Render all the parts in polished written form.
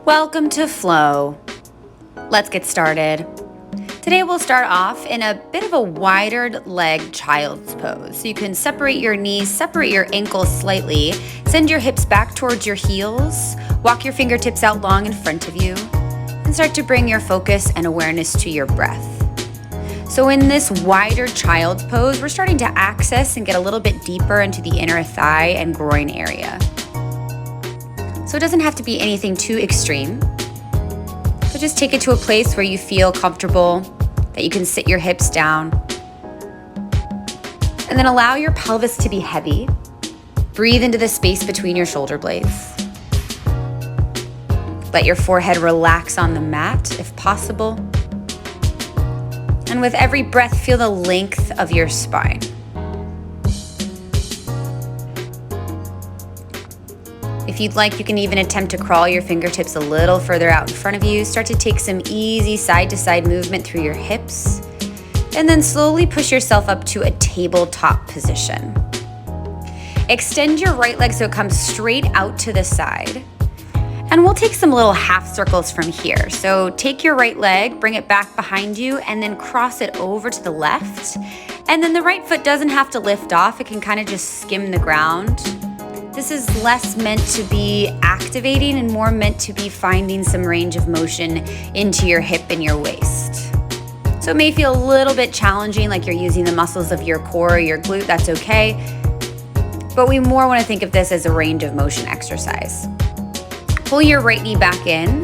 Welcome to Flow. Let's get started. Today we'll start off in a bit of a wider leg child's pose. So you can separate your knees, separate your ankles slightly, send your hips back towards your heels, walk your fingertips out long in front of you, and start to bring your focus and awareness to your breath. So in this wider child's pose, we're starting to access and get a little bit deeper into the inner thigh and groin area. So it doesn't have to be anything too extreme. So just take it to a place where you feel comfortable, that you can sit your hips down. And then allow your pelvis to be heavy. Breathe into the space between your shoulder blades. Let your forehead relax on the mat if possible. And with every breath, feel the length of your spine. If you'd like, you can even attempt to crawl your fingertips a little further out in front of you. Start to take some easy side-to-side movement through your hips. And then slowly push yourself up to a tabletop position. Extend your right leg so it comes straight out to the side. And we'll take some little half circles from here. So take your right leg, bring it back behind you, and then cross it over to the left. And then the right foot doesn't have to lift off. It can kind of just skim the ground. This is less meant to be activating and more meant to be finding some range of motion into your hip and your waist. So it may feel a little bit challenging, like you're using the muscles of your core or your glute, that's okay. But we more want to think of this as a range of motion exercise. Pull your right knee back in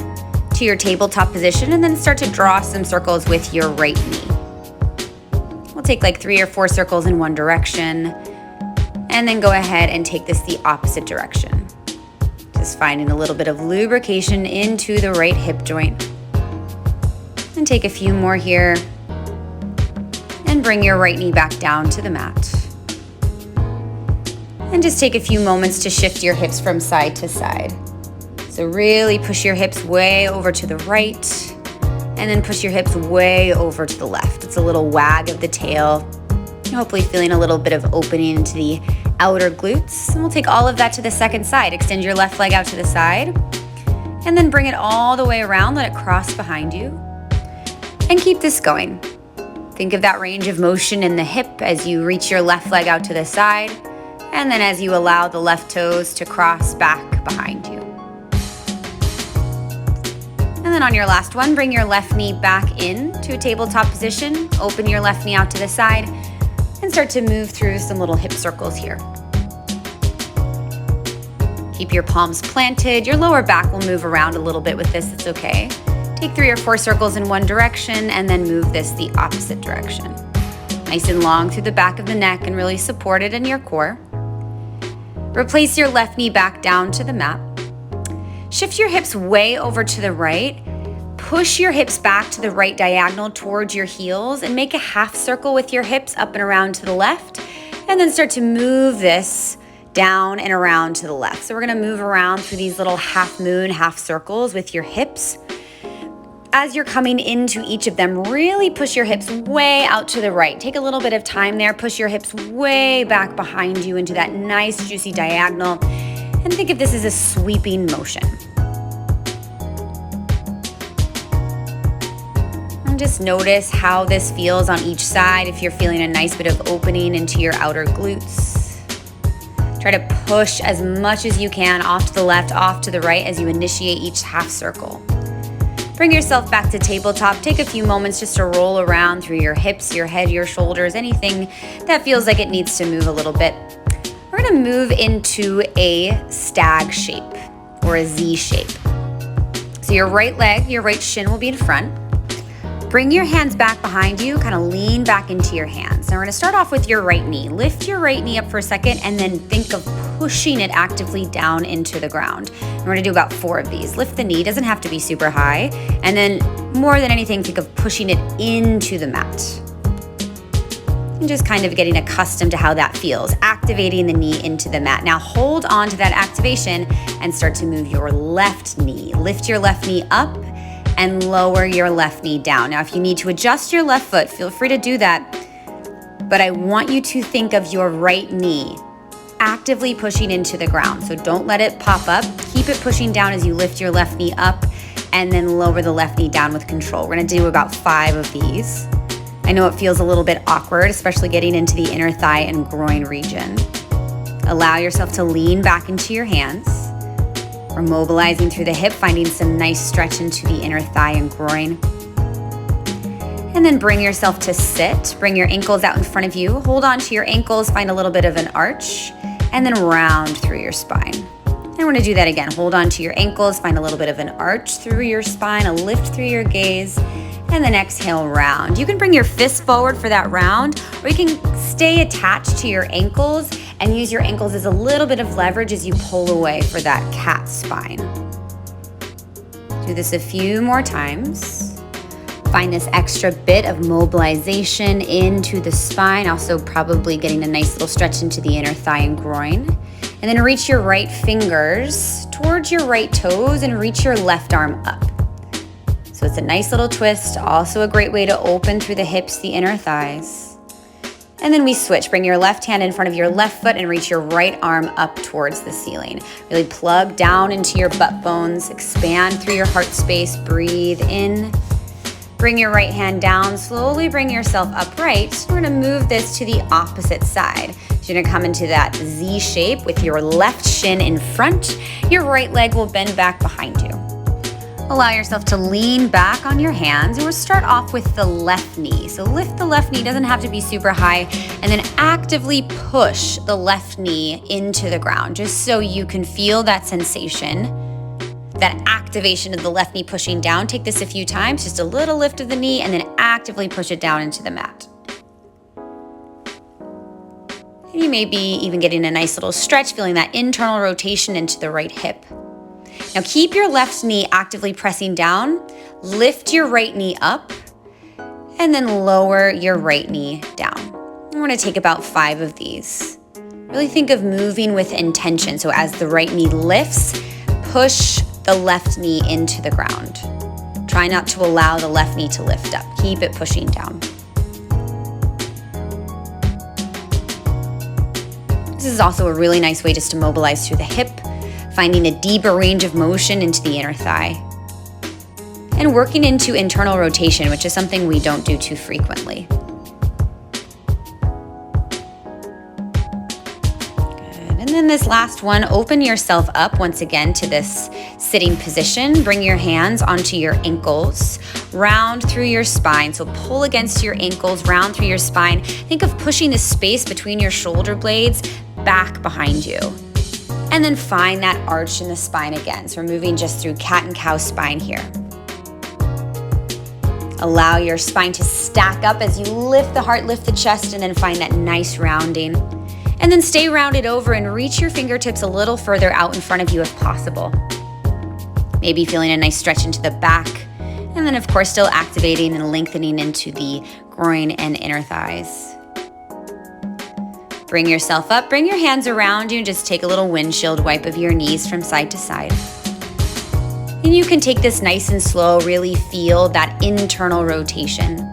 to your tabletop position and then start to draw some circles with your right knee. We'll take like 3 or 4 circles in one direction. And then go ahead and take this the opposite direction. Just finding a little bit of lubrication into the right hip joint. And take a few more here. And bring your right knee back down to the mat. And just take a few moments to shift your hips from side to side. So really push your hips way over to the right. And then push your hips way over to the left. It's a little wag of the tail. Hopefully feeling a little bit of opening into the outer glutes. And we'll take all of that to the second side. Extend your left leg out to the side. And then bring it all the way around. Let it cross behind you. And keep this going. Think of that range of motion in the hip as you reach your left leg out to the side. And then as you allow the left toes to cross back behind you. And then on your last one, bring your left knee back in to a tabletop position. Open your left knee out to the side. And start to move through some little hip circles here. Keep your palms planted. Your lower back will move around a little bit with this, it's okay. Take 3 or 4 circles in one direction and then move this the opposite direction. Nice and long through the back of the neck and really support it in your core. Replace your left knee back down to the mat. Shift your hips way over to the right. Push your hips back to the right diagonal towards your heels and make a half circle with your hips up and around to the left. And then start to move this down and around to the left. So we're gonna move around through these little half moon, half circles with your hips. As you're coming into each of them, really push your hips way out to the right. Take a little bit of time there. Push your hips way back behind you into that nice juicy diagonal. And think of this as a sweeping motion. Just notice how this feels on each side. If you're feeling a nice bit of opening into your outer glutes. Try to push as much as you can off to the left, off to the right as you initiate each half circle. Bring yourself back to tabletop. Take a few moments just to roll around through your hips, your head, your shoulders, anything that feels like it needs to move a little bit. We're gonna move into a stag shape or a Z shape. So your right leg, your right shin will be in front. Bring your hands back behind you, kind of lean back into your hands. Now we're gonna start off with your right knee. Lift your right knee up for a second and then think of pushing it actively down into the ground. And we're gonna do about 4 of these. Lift the knee, doesn't have to be super high. And then more than anything, think of pushing it into the mat. And just kind of getting accustomed to how that feels, activating the knee into the mat. Now hold on to that activation and start to move your left knee. Lift your left knee up and lower your left knee down. Now, if you need to adjust your left foot, feel free to do that. But I want you to think of your right knee actively pushing into the ground. So don't let it pop up. Keep it pushing down as you lift your left knee up and then lower the left knee down with control. We're gonna do about 5 of these. I know it feels a little bit awkward, especially getting into the inner thigh and groin region. Allow yourself to lean back into your hands. We're mobilizing through the hip, finding some nice stretch into the inner thigh and groin. And then bring yourself to sit. Bring your ankles out in front of you. Hold on to your ankles, find a little bit of an arch, and then round through your spine. And we're gonna do that again. Hold on to your ankles, find a little bit of an arch through your spine, a lift through your gaze, and then exhale, round. You can bring your fists forward for that round, or you can stay attached to your ankles and use your ankles as a little bit of leverage as you pull away for that cat spine. Do this a few more times. Find this extra bit of mobilization into the spine, also probably getting a nice little stretch into the inner thigh and groin. And then reach your right fingers towards your right toes and reach your left arm up. So it's a nice little twist, also a great way to open through the hips, the inner thighs. And then we switch. Bring your left hand in front of your left foot and reach your right arm up towards the ceiling. Really plug down into your butt bones, expand through your heart space, breathe in. Bring your right hand down, slowly bring yourself upright. We're gonna move this to the opposite side. So you're gonna come into that Z shape with your left shin in front. Your right leg will bend back behind you. Allow yourself to lean back on your hands, and we'll start off with the left knee. So lift the left knee, doesn't have to be super high, and then actively push the left knee into the ground, just so you can feel that sensation. That activation of the left knee pushing down. Take this a few times, just a little lift of the knee and then actively push it down into the mat. And you may be even getting a nice little stretch, feeling that internal rotation into the right hip. Now keep your left knee actively pressing down, lift your right knee up, and then lower your right knee down. We're gonna take about 5 of these. Really think of moving with intention. So as the right knee lifts, push the left knee into the ground. Try not to allow the left knee to lift up. Keep it pushing down. This is also a really nice way just to mobilize through the hip, finding a deeper range of motion into the inner thigh. And working into internal rotation, which is something we don't do too frequently. And then this last one, open yourself up once again to this sitting position. Bring your hands onto your ankles, round through your spine. So pull against your ankles, round through your spine. Think of pushing the space between your shoulder blades back behind you. And then find that arch in the spine again. So we're moving just through cat and cow spine here. Allow your spine to stack up as you lift the heart, lift the chest, and then find that nice rounding. And then stay rounded over and reach your fingertips a little further out in front of you if possible. Maybe feeling a nice stretch into the back. And then of course still activating and lengthening into the groin and inner thighs. Bring yourself up, bring your hands around you, and just take a little windshield wipe of your knees from side to side. And you can take this nice and slow, really feel that internal rotation.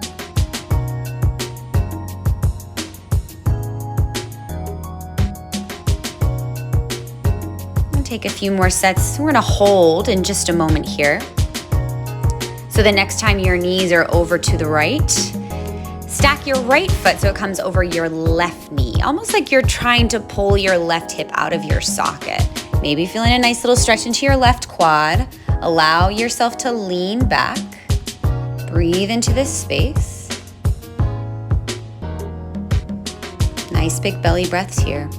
Take a few more sets. We're gonna hold in just a moment here. So the next time your knees are over to the right, stack your right foot so it comes over your left knee, almost like you're trying to pull your left hip out of your socket. Maybe feeling a nice little stretch into your left quad. Allow yourself to lean back. Breathe into this space. Nice big belly breaths here.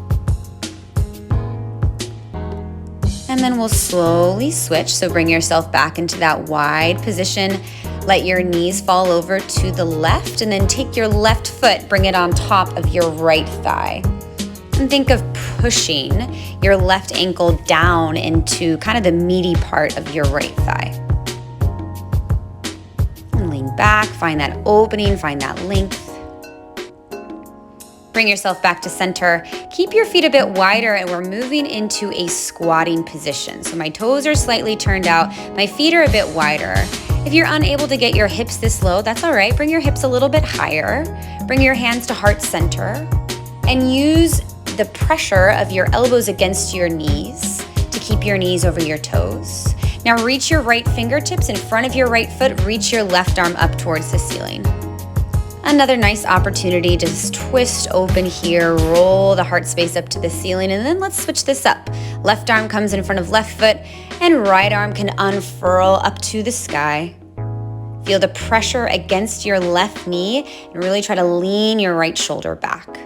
And then we'll slowly switch. So bring yourself back into that wide position. Let your knees fall over to the left and then take your left foot, bring it on top of your right thigh. And think of pushing your left ankle down into kind of the meaty part of your right thigh. And lean back, find that opening, find that length. Bring yourself back to center. Keep your feet a bit wider and we're moving into a squatting position. So my toes are slightly turned out, my feet are a bit wider. If you're unable to get your hips this low, that's all right. Bring your hips a little bit higher. Bring your hands to heart center and use the pressure of your elbows against your knees to keep your knees over your toes. Now reach your right fingertips in front of your right foot, reach your left arm up towards the ceiling. Another nice opportunity to just twist open here, roll the heart space up to the ceiling, and then let's switch this up. Left arm comes in front of left foot, and right arm can unfurl up to the sky. Feel the pressure against your left knee, and really try to lean your right shoulder back.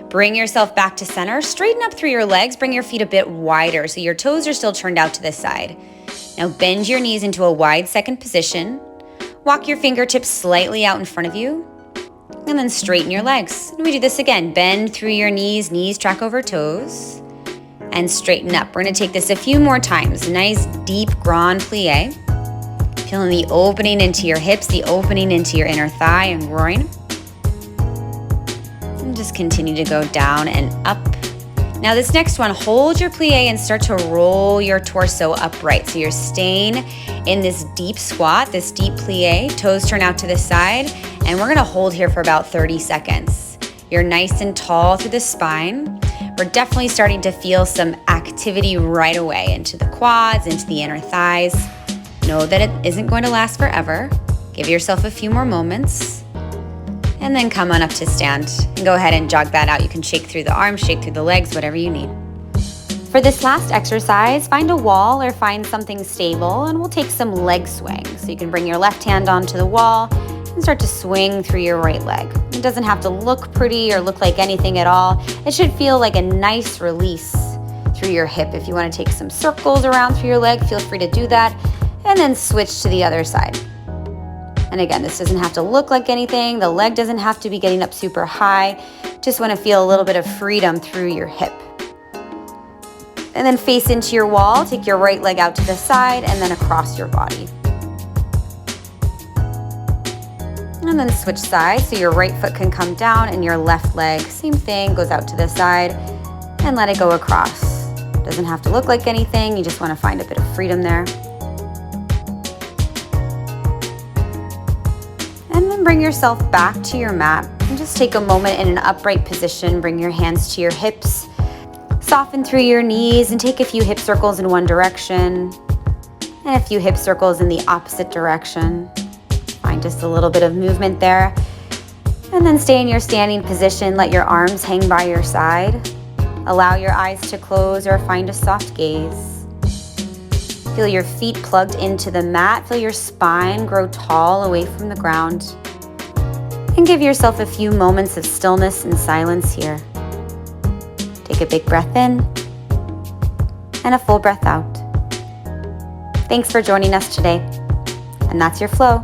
Bring yourself back to center, straighten up through your legs, bring your feet a bit wider so your toes are still turned out to the side. Now bend your knees into a wide second position. Walk your fingertips slightly out in front of you, and then straighten your legs. And we do this again. Bend through your knees, knees track over toes, and straighten up. We're gonna take this a few more times. Nice deep grand plie. Feeling the opening into your hips, the opening into your inner thigh and groin. And just continue to go down and up. Now this next one, hold your plie and start to roll your torso upright. So you're staying in this deep squat, this deep plie, toes turn out to the side, and we're gonna hold here for about 30 seconds. You're nice and tall through the spine. We're definitely starting to feel some activity right away into the quads, into the inner thighs. Know that it isn't going to last forever. Give yourself a few more moments. And then come on up to stand and go ahead and jog that out. You can shake through the arms, shake through the legs, whatever you need. For this last exercise, find a wall or find something stable, and we'll take some leg swings. So you can bring your left hand onto the wall and start to swing through your right leg. It doesn't have to look pretty or look like anything at all. It should feel like a nice release through your hip. If you want to take some circles around through your leg, feel free to do that, and then switch to the other side. And again, this doesn't have to look like anything. The leg doesn't have to be getting up super high. Just want to feel a little bit of freedom through your hip. And then face into your wall. Take your right leg out to the side and then across your body. And then switch sides. So your right foot can come down and your left leg, same thing, goes out to the side and let it go across. Doesn't have to look like anything. You just want to find a bit of freedom there. And then bring yourself back to your mat and just take a moment in an upright position. Bring your hands to your hips, soften through your knees, and take a few hip circles in one direction and a few hip circles in the opposite direction. Find just a little bit of movement there. And then stay in your standing position. Let your arms hang by your side. Allow your eyes to close or find a soft gaze. Feel your feet plugged into the mat. Feel your spine grow tall away from the ground. And give yourself a few moments of stillness and silence here. Take a big breath in and a full breath out. Thanks for joining us today. And that's your flow.